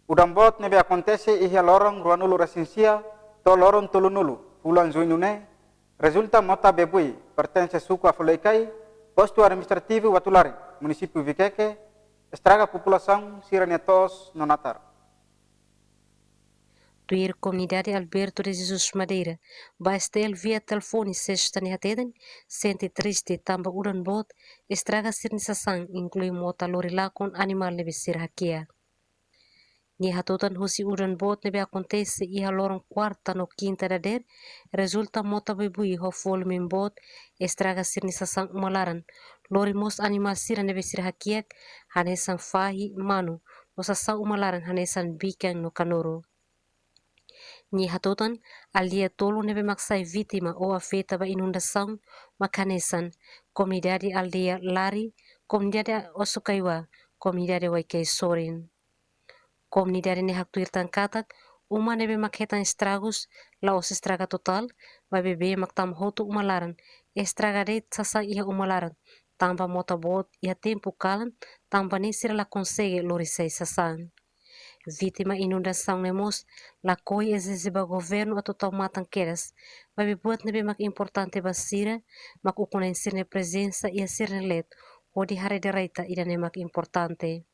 O dambot nebe acontece e a lorong ruanulu resensia to lorong tulunulu pulan zuinune resulta mota bebui pertence suku afloikai posto administrativo watulari município Viqueque estraga população siranetos nonatar. Tuir comunidade Alberto de Jesus Madeira, bastel via telefone sexta nihateden, sente triste tamba udan bot, estraga sirnisasan inclui mota lorila con animal nebe sirhakia. Ni hatotan husi udan bot nebe acontece iha lorong quarta no quinta da der, resulta mota bebui ho volume bot, estraga sirnisasan umalaran, lori mos animal sira nebe sirhakiak, hanesan fahi manu, mosasan umalaran hanesan bikang no kanoro. Ni hatotan al dia tolo nebe maksai vítima ou afeta ba inundação makanesan comunidade aldeia Lari, comunidade Osukaiwa, comunidade Waikei Sorin. Comunidade ne haktuir tankatak, uma nebe makhetan estragos, la os estraga total, vai bebe maktam hotu umalaran, estraga de sasa iha umalaran, tamba motabot iha tempo kalan, tamba nem sira la consegue lorisei sasan. Vítima inundação nemos, la coi exigiba governo a total matan quedas, vai bebuat nebe mak importante basira, mak ukunen sirne presença e a sirne let, odi hare direita ida ne mak importante.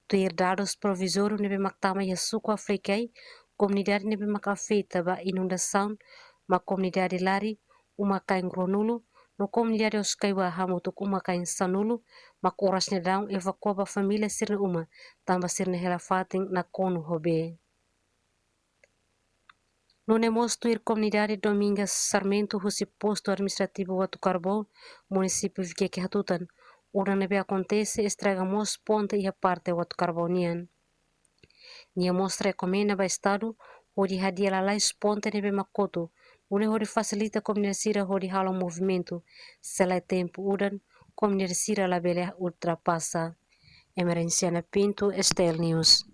Tuir dados provisório nebe mak tama ya suku afrikai, comunidade nebe mak afeta ba inundação, mak comunidade Lari, uma kain gronulu, no comunidade Osukaiwa hamutuk uma kain sanulu, mak oras nedão evacua ba família sirne uma, tamba sirne helafating na kono hobe. No nemos tuir comunidade Domingas Sarmento husi posto administrativo Watu Carbó, município Viqueque Hatutan, ora nebe acontece estraga mos ponte e a parte Watu Carbonian. Nia mostra recomenda ba estado, hodi hadia lalai ponte nebe makoto, une hodi facilita comunidade sira hodi hala movimento, sela tempo udan, comunidade sira labele ultrapassa. Emerenciana Pinto, Estel News.